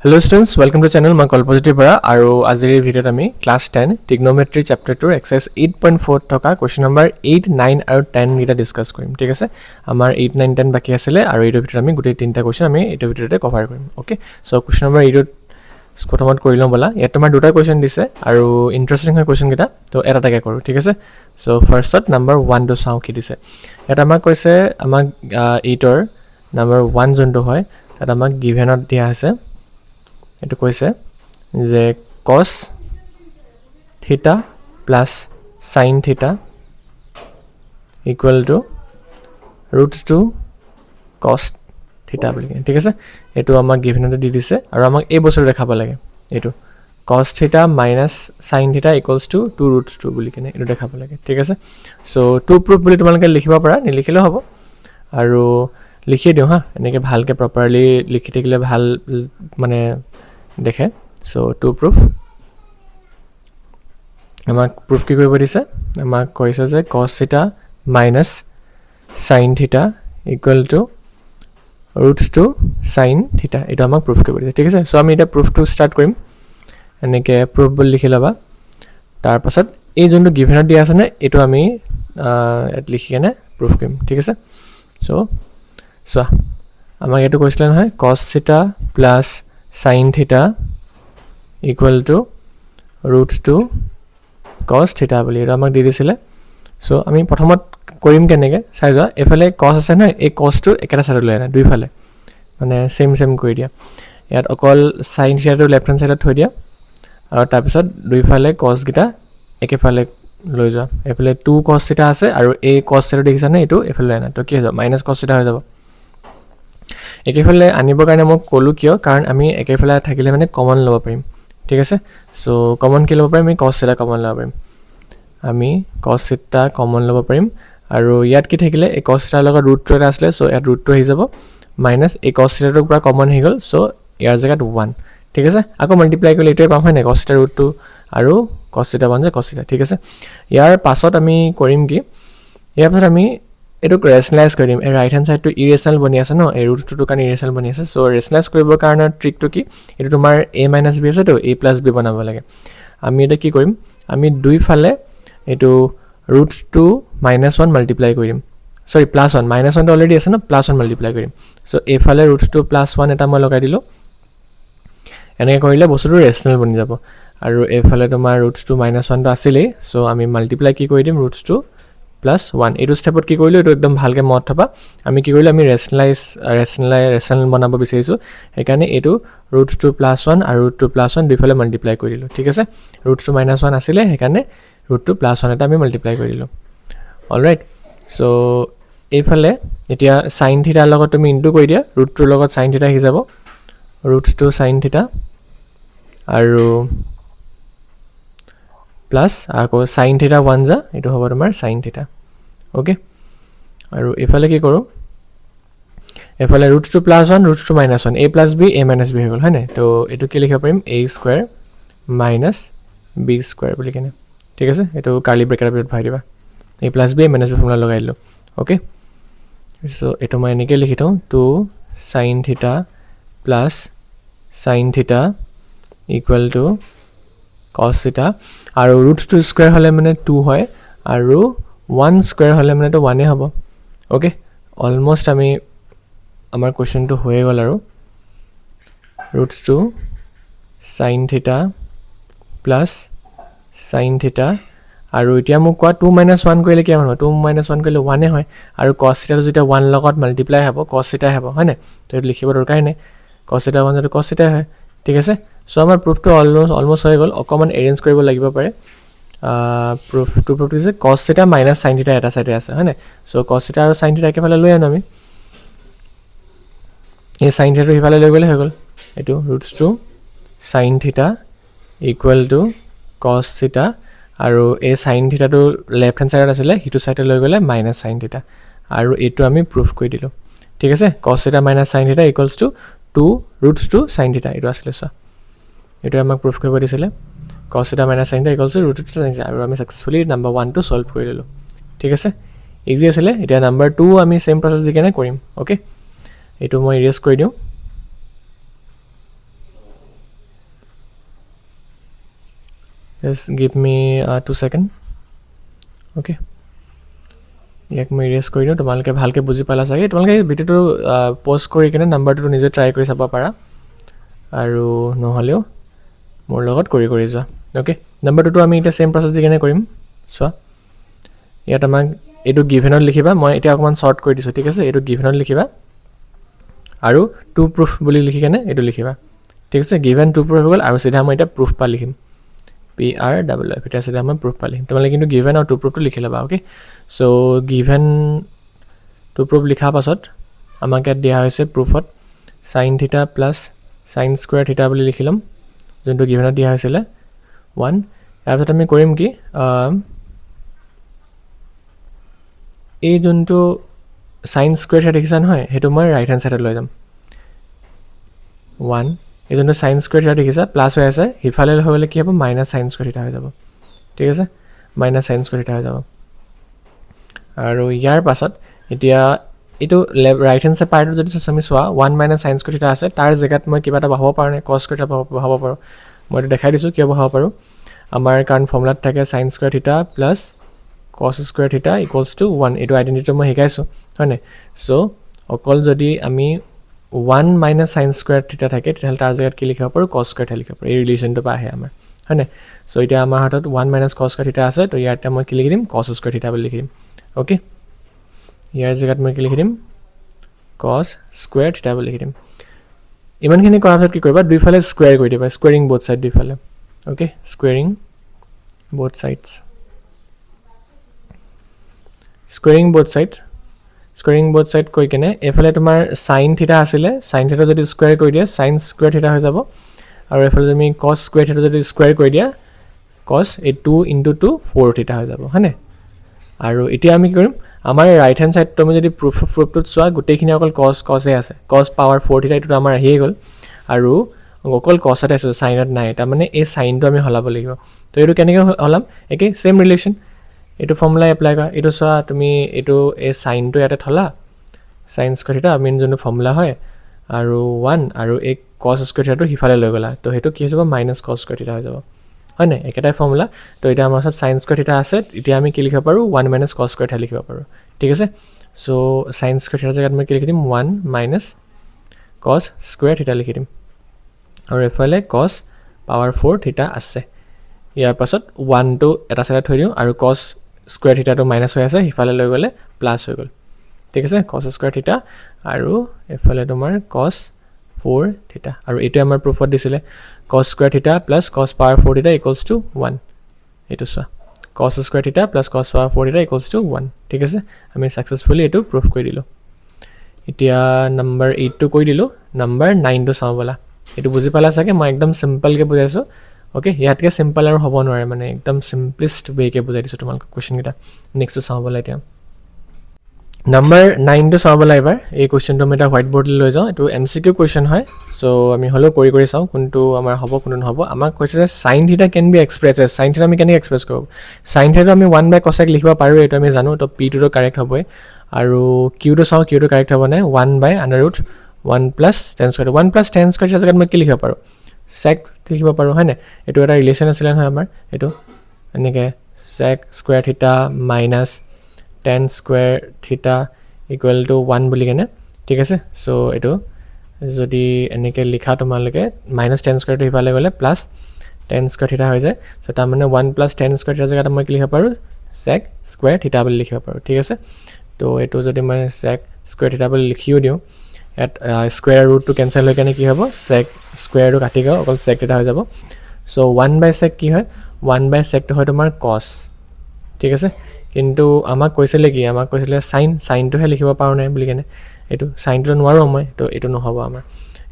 Hello students, welcome to channel মই কল্পজ্যোতি বৰা আৰু আজিৰ এই ভিডিঅ'ত আমি ক্লাছ 10 Trigonometry Chapter 2 exercise 8.4 থকা question number 8, 9 আৰু 10 গিটা ডিসকাস কৰিম ঠিক আছে আমাৰ 8, 9, 10 বাকি আছিল আৰু এই ভিডিঅ'ত আমি গোটেই তিনটা question আমি এই ভিডিঅ'তে কভাৰ কৰিম ওকে সো question number 8 প্ৰথমত কৰি লম বলা ইয়াত তোমাৰ দুটা question দিছে আৰু ইন্টাৰেষ্টিং হয় question গিটা তো এটা টাকে কৰো ঠিক আছে সো ফাৰ্ষ্টত নাম্বাৰ 1 টো চাও কি দিছে এটা আমাক কৈছে আমাক 8 ৰ নাম্বাৰ 1 যোনটো হয় এটা আমাক গিভেনত দিয়া আছে এটো কৈছে যে cos theta plus sin theta equal to root 2 cos theta বুলি ঠিক আছে এটো আমাক গিভেনতে দি দিছে আৰু আমাক এই বছৰ দেখাব লাগে এটো cos theta minus sin theta equals to 2 root 2 বুলি কেনে এটো দেখাব লাগে ঠিক আছে সো টু প্ৰুফ বুলি তোমালোকে লিখিব পাৰা নিলিখিলে হ'ব আৰু লিখি দিও হা এনেকে ভালকে প্ৰপাৰলি লিখি থাকিলে ভাল মানে দেখে সো টু প্ৰুফ আমাক প্ৰুফ কি কৰিব দিছে আমাক কৈছে যে cos theta minus sin theta equal to root 2 sin theta এটা আমাক প্ৰুফ কৰিব দিছে ঠিক আছে সো আমি এটা প্ৰুফটো স্টাৰ্ট কৰিম এনেকে প্ৰুফ বুলি লিখি লবা তাৰ পাছত এই যোনটো গিভেনত দিয়া আছে না এটো আমি এট লিখি কেনে প্ৰুফ কৰিম ঠিক আছে সো আমাক এটো কৈছিল নহয় cos theta plus sin theta equal to root 2 cos theta বুলি এটা আমাক দি দিছিলে সো আমি প্ৰথমত কৰিম কেনেকে চাই যোৱা এফালে cos আছে না এই cos টো একেটা সাইডত লৈ আনা দুই ফালে মানে সেম কৰি দিয়া ইয়াত অকল sin theta টো লেফট হ্যান্ড সাইডত থৈ দিয়া আৰু তাৰ পিছত দুই ফালে cos গিটা একেফালে লৈ যোৱা এফালে 2 cos theta আছে আৰু এই cos theta দেখিছা না এটো এফালে লৈ আনা তো কি হৈ যাব minus cos theta হৈ যাব একেফালে আনিবৰ কাৰণে মই কলো কিয় কাৰণ আমি একেফালে থাকিলে মানে কমন লব পাৰিম ঠিক আছে সো কমন কি লব পাৰিম আমি cos theta কমন লব পাৰিম আমি cos theta কমন লব পাৰিম আৰু ইয়াত কি থাকিলে এই cos theta লগত root 2 এটা আসলে সো ইয়াত root 2 হৈ যাব মাইনাস এই cos theta টো পুৰা কমন হৈ গল সো ইয়াৰ জায়গাত 1 ঠিক আছে আকৌ মাল্টিপ্লাই কৰিলে এটোই পাম হয় না cos theta root 2 আৰু cos theta বন যায় cos theta ঠিক আছে ইয়াৰ পাছত আমি কৰিম কি ইয়াৰ পাছত আমি এটো ৰেশনালাইজ কৰিম এই ৰাইট হ্যান্ড সাইড টো ইৰেশনাল বনি আছে ন এই root 2 টো কাৰণে ইৰেশনাল বনি আছে সো ৰেশনালাইজ কৰিবৰ কাৰণে ট্ৰিক টো কি এটো তোমাৰ a - b আছে তো a + b বনাব লাগে আমি এটা কি কৰিম আমি দুই ফালে এটো root 2 - 1 মাল্টিপ্লাই কৰিম সৰি +1 -1 টো অলৰেডি আছে না +1 মাল্টিপ্লাই কৰিম সো এই ফালে root 2 + 1 এটা মই লগাই দিলো এনেকে কৰিলে বস্তুটো ৰেশনাল বনি যাব আৰু এই ফালে তোমাৰ root 2 - 1 টো আছিলেই সো আমি মাল্টিপ্লাই কি কৰি দিম root 2 + 1 এটো স্টেপত কি কৰিলো এটো একদম ভালকে মত থবা আমি কি কৰিলো আমি ৰেশনাল বনাব বিচাৰিছো একাৰণে এটো root 2 + 1 আৰু root 2 + 1 দুই ফালে মাল্টিপ্লাই কৰি দিলো ঠিক আছে root 2 - 1 আছিল একাৰণে root 2 + 1 এটা আমি মাল্টিপ্লাই কৰি দিলো অলৰাইট সো এই ফালে এতিয়া sin theta লগত তুমি ইনটু কৰি দিয়া root 2 লগত sin theta হি যাব root 2 sin theta আৰু প্লাস আকৌ sin theta 1 যা এটো হ'ব তোমাৰ sin theta ওকে আৰু এফালে কি কৰো এফালে root 2 + 1 root 2 - 1 a + b a - b হৈ গল হয় না তো এটো কি লিখিব পাৰিম a² - b² বুলি কেনে ঠিক আছে এটো কাৰ্লি ব্ৰেকেটৰ ভিতৰত ভৰাই দিবা a + b a - b formula লগাই দিলো ওকে সো এটো মই এনেকে লিখি থওঁ 2 sin theta plus sin theta equal to cos theta আৰু root 2 স্কয়াৰ হলে মানে 2 হয় আৰু 1 স্কয়াৰ হলে মানে তো 1 এ হ'ব ওকে অলমোস্ট আমি আমাৰ কোৱেশ্চনটো হৈ গল আৰু root 2 sin theta plus sin theta আৰু এতিয়া মোক কোৱা 2 - 1 কৰিলে কি হ'ব 2 - 1 কৰিলে 1 এ হয় আৰু cos theta টো যেতিয়া 1 লগত মাল্টিপ্লাই হ'ব cos theta হ'ব হয় না তো এটো লিখিব দৰকাৰ নাই cos theta 1 টো cos theta হয় ঠিক আছে সো আমাৰ প্ৰুফটো অলমোস্ট হৈ গল অকমান এৰেঞ্জ কৰিব লাগিব পাৰে প্ৰুফটো যে cos theta minus sin theta এটা সাইডে আছে হয় না সো cos theta আৰু sin theta একেফালে লৈ আনো আমি এই sin theta টো ইফালে লৈ গলে হৈ গল এটো root 2 sin theta equal to cos theta আৰু এই sin theta টো লেফট হ্যান্ড সাইডত আছিল হিটো সাইডে লৈ গলে minus sin theta আৰু এটো আমি প্ৰুফ কৰি দিলো ঠিক আছে cos theta minus sin theta equals to 2 root 2 sin theta এটো আছিল সো এটো আমাক প্ৰুফ কৰিব দিছিলে cos theta minus sin theta equals to root 2 sin theta আৰু আমি সাকসেসফুলি নাম্বাৰ 1 টো সলভ কৰি দিলো ঠিক আছে ইজি আছিল এটা নাম্বাৰ 2 আমি সেম প্ৰসেস দিকেনে কৰিম ওকে এটো মই ইৰেজ কৰি দিও জাষ্ট গিভ মি 2 সেকেন্ড ওকে ইয়াক মই ইৰেজ কৰি দিওঁ তোমালোকে ভালকৈ বুজি পালা চাগে তোমালোকে ভিডিঅ'টো প'ষ্ট কৰি কিনে নাম্বাৰটো নিজে ট্ৰাই কৰি চাব পাৰা আৰু নহ'লেও মোৰ লগত কৰি যোৱা ওকে নাম্বাৰ 2টো আমি এতিয়া সেম প্ৰসেছ দি কেনে কৰিম চোৱা ইয়াত আমাক এইটো গিভেনত লিখিবা মই এতিয়া অকমান শৰ্ট কৰি দিছোঁ ঠিক আছে এইটো গিভেনত লিখিবা আৰু টু প্ৰুফ বুলি লিখি কেনে এইটো লিখিবা ঠিক আছে গিভেন টু প্ৰুফ হৈ গ'ল আৰু সিধা মই এটা প্ৰুফ পা লিখিম PRFF এটা সিধা মই প্ৰুফ পা লিখিম তোমালোকে কিন্তু গিভেন আৰু টু প্ৰুফটো লিখি ল'বা okay so given to proof লিখা পাছত আমাক ইয়াত দিয়া হৈছে প্ৰুফত sin θ প্লাছ sin স্কয়াৰ θ বুলি লিখি ল'ম যোনটো গিভেনত দিয়া হৈছিলে 1 তাৰপিছত আমি কৰিম কি এই যোনটো sin স্কয়াৰ θ দেখিছা নহয় হেতু মই ৰাইট হ্যান্ড সাইডত লৈ যাম 1 এই যোনটো sin স্কয়াৰ θ দেখিছা প্লাস হৈ আছে হিফালে হ'লে কি হ'ব মাইনাস sin স্কয়াৰ θ হৈ যাব ঠিক আছে মাইনাস sin স্কয়াৰ θ হৈ যাব আৰু ইয়াৰ পাছত এতিয়া এটো ৰাইট হ্যান্ড সাইড পাৰ্টত যদি আমি চোৱা 1 মাইনাস sin স্কয়াৰ θ আছে তাৰ জায়গাত মই কিবা এটা বহাব পাৰো নে cos স্কয়াৰ θ বহাব পাৰো মই এটা দেখাই দিছো কিয় বহাব পাৰো আমাৰ কাৰণ ফৰ্মুলাত থাকে sin square θ plus cos square θ equals to 1 এটো আইডেন্টিটি মই শিকাইছো হয়নে সো অকল যদি আমি 1 মাইনাস sin স্কয়াৰ θ থাকে তেতিয়াহ'লে তাৰ জায়গাত কি লিখিব পাৰো cos স্কয়াৰ θ লিখিব পাৰো এই ৰিলেচনটো পা আহে আমাৰ হয়নে সো এতিয়া আমাৰ হাতত 1 মাইনাস cos স্কয়াৰ θ আছে তো ইয়াতে মই কি লিখি দিম cos স্কয়াৰ θ বুলি লিখি দিম ওকে ইয়াৰ জায়গাত মই কি লিখি দিম cos স্কয়াৰ θ বুলি লিখি দিম ইমানখিনি কৰাৰ পিছত কি কৰিবা দুইফালে স্কয়াৰ কৰি দিবা স্কয়াৰিং বোথ সাইড দুইফালে okay squaring both sides squaring both side কৈ কেনে এফালে তোমাৰ sin θ আছিলে sin θ যদি স্কয়াৰ কৰি দিয়া sin স্কয়াৰ θ হৈ যাব আৰু এফালে তুমি cos স্কয়াৰ θ যদি স্কয়াৰ কৰি দিয়া cos a 2 * 2 4 θ হৈ যাব হয়নে আৰু এতিয়া আমি কি কৰিম আমাৰ ৰাইট হ্যান্ড সাইড তুমি যদি প্ৰুফটো চোৱা গুটেইখিনি অকল cos এ আছে cos পাৱাৰ 4 θ এটো আমাৰ আহি গ'ল আৰু অকল cos এটা আছে সাইনত নাই এটা মানে এই সাইনটো আমি হলাব লাগিব তো এটো কেনেকৈ হলাম একে সেম ৰিলেচন এটো ফৰ্মুলা এপ্লাই কৰা এটো চোৱা তুমি এটো এই সাইনটো ইয়াতে থলা sin স্কয়াৰ θ মেইন যোনটো ফৰ্মুলা হয় আৰু 1 আৰু এই cos স্কয়াৰ θ টো হিফালে লৈ গলা তো হেতু কি হৈ যাব মাইনাস cos স্কয়াৰ θ হৈ যাব হয় না একেটাই ফৰ্মুলা তো এটা আমাৰ সাথে sin স্কয়াৰ θ আছে এতিয়া আমি কি লিখিব পাৰো 1 মাইনাস cos স্কয়াৰ θ লিখিব পাৰো ঠিক আছে সো sin স্কয়াৰ θ জায়গাত মই কি লিখি দিম 1 মাইনাস cos স্কয়াৰ θ লিখি দিম আৰু এফালে cos পাৱাৰ 4 θ আছে ইয়াৰ পাছত 1 টো এটা সাইডত থৈ দিও আৰু cos স্কয়াৰ θ টো মাইনাস হৈ আছে হিফালে লৈ গলে প্লাস হৈ গল ঠিক আছে cos স্কয়াৰ θ আৰু এফালে তোমাৰ cos 4 θ আৰু এটো আমাৰ প্ৰুফত দিছিলে cos square θ plus cos power 4 θ equals to 1 এটো চোৱা cos square θ plus cos power 4 θ equals to 1 ঠিক আছে আমি সাকসেসফুলি এটো প্ৰুফ কৰি দিলো এতিয়া নাম্বার 8 টো কৈ দিলো নাম্বার 9 টো চাও বলা এটো বুজি পালা চাগে মই একদম সিম্পল কে বুজাইছো ওকে ইয়াতকে সিম্পল আৰু হ'ব নোৱাৰে মানে একদম সিম্পলিস্ট ৱে কে বুজাই দিছো তোমাক কোৱেশ্চন কিটা নেক্সট চাও বলা এতিয়া নাম্বাৰ 9 টো চাও বলা এবাৰ এই কোৱেশ্চনটো আমি এটা হোৱাইট বৰ্ড লৈ যাও এটো এমসিকিউ কোৱেশ্চন হয় সো আমি হলো কৰি চাও কোনটো আমাৰ হ'ব কোনটো নহব আমাক কৈছে যে sin θ can be expressed as sin θ আমি কেনে এক্সপ্ৰেছ কৰব sin θ আমি 1 by cosec লিখিব পাৰো এটো আমি জানো তো p টো কাৰেক্ট হ'ব আৰু q টো চাও q টো কাৰেক্ট হ'ব না 1 by under root 1 plus tan square 1 plus tan square জায়গাত মই কি লিখিব পাৰো sec লিখিব পাৰো হয় না এটো এটা ৰিলেচন আছিল নহয় আমাৰ এটো এনেকে sec square θ minus tan square θ equal to 1 বুলি কেনে ঠিক আছে সো এটো যদি এনেকে লিখা তোমালকে minus tan square টো হিফালে গলে plus tan square θ হৈ যায় সো তাৰ মানে 1 plus tan square θ জায়গাত মই কি লিখিব পাৰো sec square θ বুলি লিখিব পাৰো ঠিক আছে তো এটো যদি মই sec square θ বুলি লিখিও দিও এট স্কয়াৰ ৰুট টো ক্যান্সেল হৈ কেনে কি হ'ব sec স্কয়াৰ টো কাটি গৈ অকল sec θ হৈ যাব সো 1 by sec কি হয় 1 by sec টো হয় তোমাৰ cos ঠিক আছে কিন্তু আমাক কৈছিলে কি আমাক কৈছিলে sin টো হে লিখিব পাৰো নাই বুলি কেনে এটো sin টো নোৱাৰো মই তো এটো নহব আমাৰ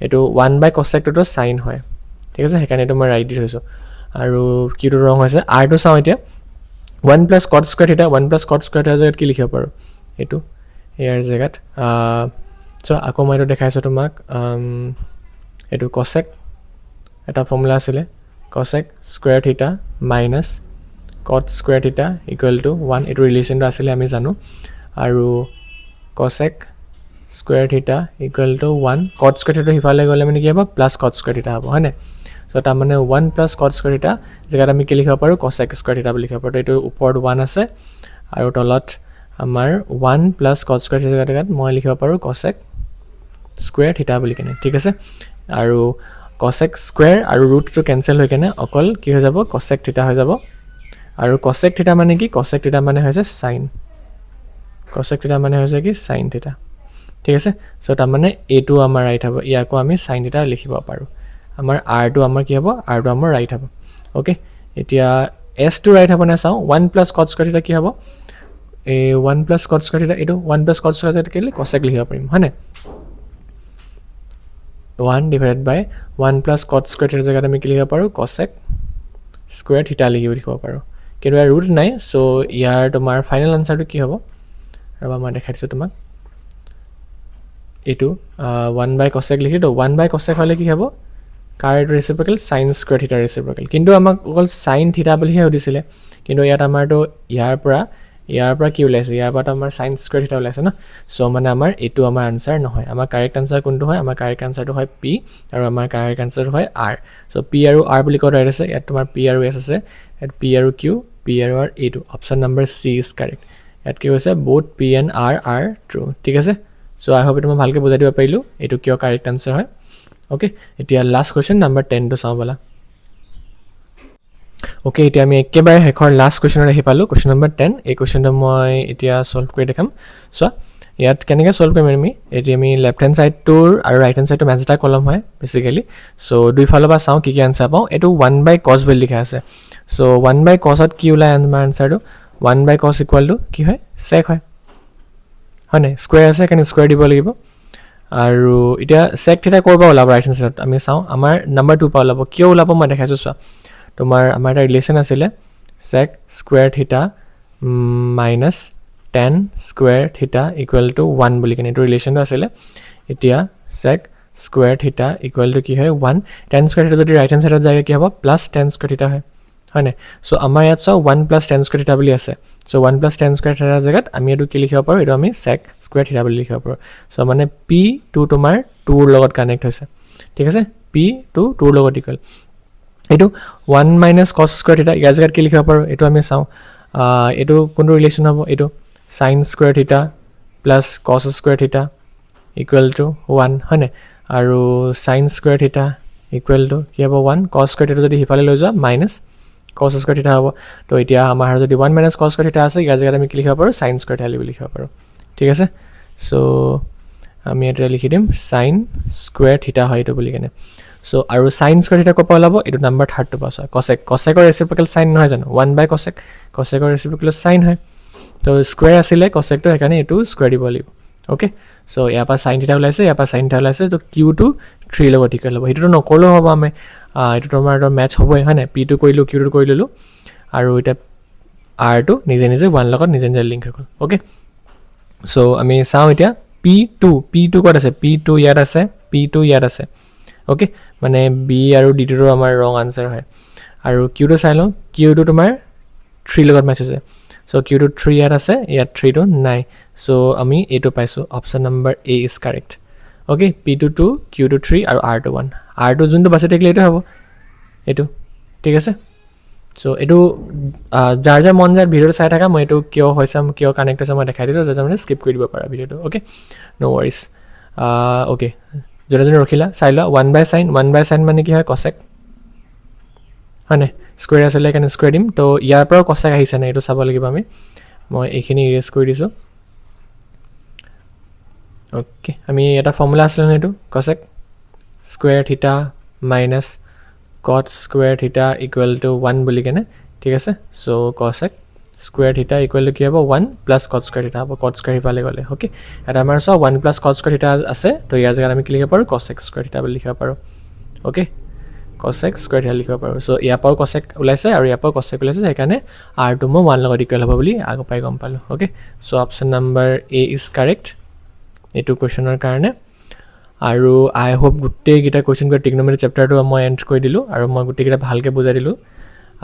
এটো 1 by cosec টো sin হয় ঠিক আছে হেকানে তো মই ৰাইট দি থৈছো আৰু কি টো ৰং হৈছে r টো চাও এতিয়া 1 plus cot square θ 1 plus cot square θ জায়গাত কি লিখিব পাৰো এটো ইয়াৰ জায়গাত সো আকৌ মই এটো দেখাইছো তোমাক এটো cosec এটা ফৰ্মুলা আছিল cosec square θ minus cot square θ equal to 1 এটো ৰিলেচনটো আছিল আমি জানো আৰু cosec square θ equal to 1 cot square θ হিফালে গলে মানে কি হ'ব plus cot square θ হ'ব হয় না সো তাৰ মানে 1 + cos স্কয়াৰ থিটা জেগাত আমি কি লিখিব পাৰো cosec স্কয়াৰ থিটা বুলি লিখিব পাৰো এইটো ওপৰত 1 আছে আৰু তলত আমাৰ 1 + cos স্কয়াৰ থিটা জেগাত মই লিখিব পাৰো cosec স্কয়াৰ থিটা বুলি কেনে ঠিক আছে আৰু cosec স্কয়াৰ আৰু ৰুটটো কেনসেল হৈ কেনে অকল কি হৈ যাব cosec থিটা হৈ যাব আৰু cosec থিটা মানে কি cosec থিটা মানে হৈছে sin cosec থিটা মানে হৈছে কি sin থিটা ঠিক আছে সো তাৰ মানে এটো আমাৰ ৰাইট হ'ব ইয়াকো আমি sin থিটা লিখিব পাৰো আমাৰ r টো আমাৰ কি হ'ব r টো আমাৰ ৰাইট হ'ব ওকে এতিয়া s টো ৰাইট হ'ব না চাও 1 + cos স্কয়াৰ থিটা কি হ'ব এ 1 + cos স্কয়াৰ থিটা এটো 1 + cos স্কয়াৰ থিটা কেলে cosec লিখিব পাৰিম হয়নে 1 / 1 + cos স্কয়াৰ থিটা জেগাত আমি কি লিখিব পাৰো cosec স্কয়াৰ থিটা লিখিব পাৰো কিন্তু ইয়াৰ ৰুট নাই সো ইয়াৰ তোমাৰ ফাইনাল আনসাৰটো কি হ'ব ৰবা মই দেখাই দিছো তোমাক এটো 1 / cosec লিখি তো 1 / cosec হলে কি হ'ব কাৰ ৰেচিপ্ৰকেল sin স্কয়াৰ থিটা ৰেচিপ্ৰকেল কিন্তু আমাক অকল sin থিটা বুলিহে উদিছিলে কিন্তু ইয়াত আমাৰটো ইয়াৰ পৰা কি ওলাইছে ইয়াৰ পৰা আমাৰ sin স্কয়াৰ থিটা ওলাইছে না সো মানে আমাৰ এটো আমাৰ আনসাৰ নহয় আমাৰ কাৰেক্ট আনসাৰ কোনটো হয় আমাৰ কাৰেক্ট আনসাৰটো হয় p আৰু আমাৰ কাৰেক্ট আনসাৰটো হয় r সো p আৰু r বুলি কোৱা আছে ইয়াত তোমাৰ p আৰু s আছে ইয়াত p আৰু q p আৰু r এটো option number c is correct ইয়াত কি হৈছে both p and r are true ঠিক আছে সো আই হোপ তুমি ভালকে বুজাই দিব পাৰিলো এটো কিয় কাৰেক্ট আনসাৰ হয় ওকে এতিয়া লাষ্ট কোৱেশ্চন নম্বৰ 10 টো চাও বলা ওকে এতিয়া আমি একেবাৰে হেকৰ লাষ্ট কোৱেশ্চনত আহি পালো কোৱেশ্চন নম্বৰ 10 এই কোৱেশ্চনটো মই এতিয়া সলভ কৰি দেখাম সো ইয়াত কেনেকৈ সলভ কৰিম আমি এতিয়া আমি লেফট হ্যান্ড সাইডটোৰ আৰু ৰাইট হ্যান্ড সাইডটো মেজটা কলম হয় বেসিক্যালি সো দুই ফালৰ পৰা চাও কি আনসাৰ পাও এটো 1 / cos বুলি লিখা আছে সো 1 / cos ত কি ওলাই আমাৰ আনসাৰটো 1 / cos = কি হয় sec হয় হয়নে স্কয়াৰ আছে কেনে স্কয়াৰ দিব লাগিব আৰু এতিয়া sec থিটা কৰবা ওলাব ৰাইট হ্যান্ড সাইডত আমি চাও আমাৰ নাম্বাৰ 2 পা ওলাব কিয় ওলাব মই দেখাইছো চোৱা তোমাৰ আমাৰ এটা ৰিলেচন আছিল sec স্কয়াৰ থিটা minus tan স্কয়াৰ থিটা = 1 বুলি কেনে এটো ৰিলেচনটো আছিল এতিয়া sec স্কয়াৰ থিটা = কি হয় 1 tan স্কয়াৰ থিটা যদি ৰাইট হ্যান্ড সাইডত যায় কি হ'ব প্লাস tan স্কয়াৰ থিটা হয় হয়নে সো আমাৰ ইয়াত চাও 1 + tan স্কয়াৰ থিটা বুলি আছে সো 1 + tan স্কয়াৰ থিটা জেগাত আমি এটো কি লিখিব পাৰো এটো আমি sec স্কয়াৰ থিটা বুলি লিখিব পাৰো সো মানে p টো তোমাৰ 2 ৰ লগত কানেক্ট হৈছে ঠিক আছে p টো 2 ৰ লগত ইকুৱেল এটো 1 - cos স্কয়াৰ থিটা ইয়াৰ জেগাত কি লিখিব পাৰো এটো আমি চাও এটো কোনটো ৰিলেচন হ'ব এটো sin স্কয়াৰ থিটা প্লাস cos স্কয়াৰ থিটা = 1 হয়নে আৰু sin স্কয়াৰ থিটা = কি হ'ব 1 cos স্কয়াৰ থিটা যদি হিফালে লৈ যোৱা মাইনাস cos স্কয়াৰ থিটা হ'ব তো এতিয়া আমাৰ যদি 1 - cos স্কয়াৰ থিটা আছে ইয়াৰ জেগাত আমি কি লিখিব পাৰো sin স্কয়াৰ থিটা বুলি লিখিব পাৰো ঠিক আছে সো আমি এটা লিখি দিম sin স্কয়াৰ থিটা হয় এটো বুলি কেনে সো আৰু sin স্কয়াৰ থিটা কপা ওলাব এটো নাম্বাৰ 3 টো পাছ cosec cosecৰ ৰেচিপ্ৰকেল sin নহয় জানো 1 / cosec cosecৰ ৰেচিপ্ৰকেল sin হয় তো স্কয়াৰ আছিল cosec টো এখানে এটো স্কয়াৰ দিব লাগিব ওকে সো ইয়াৰ পৰা sin থিটা ওলাইছে ইয়াৰ পৰা sin থিটা ওলাইছে তো q টো 3 লগত ইকুৱেল হ'ব এটো নকৰলো হ'ব আমি এটো তোমাৰ ম্যাচ হ'বই হয়নে p টো কৰিলো q টো কৰি ললো আৰু এটা r টো নিজে নিজে 1 লগত নিজে নিজে লিংক হৈ গ'ল ওকে সো আমি চাও এতিয়া p2 ক'ত আছে p2 ইয়াত আছে p2 ইয়াত আছে ওকে মানে b আৰু d টো আমাৰ ৰং আনসাৰ হয় আৰু q টো চাই লও q টো তোমাৰ 3 লগত ম্যাচ হৈছে সো q টো 3 ইয়াত আছে ইয়াত 3 টো নাই সো আমি এটো পাইছো option number a is correct okay p2 2 q টো 3 আৰু r টো 1 r টো যোনটো বাছে থাকিলে এটো হ'ব এটো ঠিক আছে সো এটো যাৰ যাৰ মন যায় ভিডিওটো চাই থাকা মই এটো কিয় হৈছাম কিয় কানেক্ট হৈছে মই দেখাই দিছো যাতে মানে স্কিপ কৰি দিব পাৰা ভিডিওটো ওকে নো ওয়াৰিজ ওকে জনে ৰখিলা চাই লোৱা 1 / sin মানে কি হয় cosec হয়নে স্কয়াৰ আছে লেখানে স্কয়াৰ দিম তো ইয়াৰ পৰা cosec আহিছে না এটো চাব লাগিব আমি মই এইখিনি ইৰেজ কৰি দিছো ওকে আমি এটা ফৰ্মুলা আছিল না এটো cosec স্কয়াৰ থিটা minus cot স্কয়াৰ থিটা = 1 বুলি কেনে ঠিক আছে সো cosec স্কয়াৰ থিটা = কি হ'ব 1 + cot স্কয়াৰ থিটা হ'ব cot স্কয়াৰ হিফালে গলে ওকে এটা আমাৰ সো 1 + cot স্কয়াৰ থিটা আছে তো ইয়াৰ জেগাত আমি কি লিখিব পাৰো cosec স্কয়াৰ থিটা বুলি লিখিব পাৰো ওকে cosec স্কয়াৰ থিটা লিখিব পাৰো সো ইয়াৰ পৰা cosec ওলাইছে আৰু ইয়াৰ পৰা cosec ওলাইছে সেইকাৰণে r টো মই 1 লগত ইকুৱেল হ'ব বুলি আগৰ পাই গম পালো okay so option number a is correct এটো কোৱেশ্চনৰ কাৰণে আৰু আই হোপ গুটে গিটা কোৱেশ্চন কৰ ট্ৰিগনোমেট্ৰি চেপ্টাৰটো মই এন্ড কৰি দিলো আৰু মই গুটে গিটা ভালকে বুজাই দিলো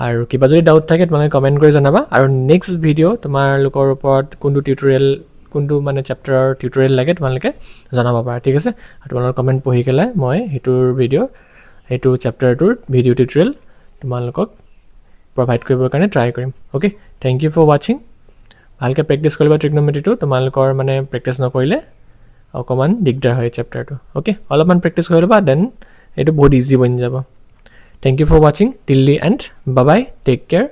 আৰু কিবা যদি ডাউট থাকে তোমালোকে কমেন্ট কৰি জনাবা আৰু নেক্সট ভিডিও তোমালোকৰ ওপৰত কোনটো টিউটোৰিয়েল কোনটো মানে চেপ্টাৰৰ টিউটোৰিয়েল লাগে তোমালোকে জনাবা পাৰা ঠিক আছে আৰু তোমালোকৰ কমেন্ট পঢ়ি কেলে মই হেতুৰ ভিডিও সেইটো চেপ্টাৰটোৰ ভিডিঅ' টিউটৰিয়েল তোমালোকক প্ৰভাইড কৰিবৰ কাৰণে ট্ৰাই কৰিম অ'কে থেংক ইউ ফৰ ৱাচিং ভালকৈ প্ৰেক্টিছ কৰিবা ট্ৰিগনমেট্ৰিটো তোমালোকৰ মানে প্ৰেক্টিছ নকৰিলে অকণমান দিগদাৰ হয় চেপ্টাৰটো অ'কে অলপমান প্ৰেক্টিছ কৰি ল'বা দেন এইটো বহুত ইজি বনি যাব থেংক ইউ ফৰ ৱাচিং till the end bye bye take care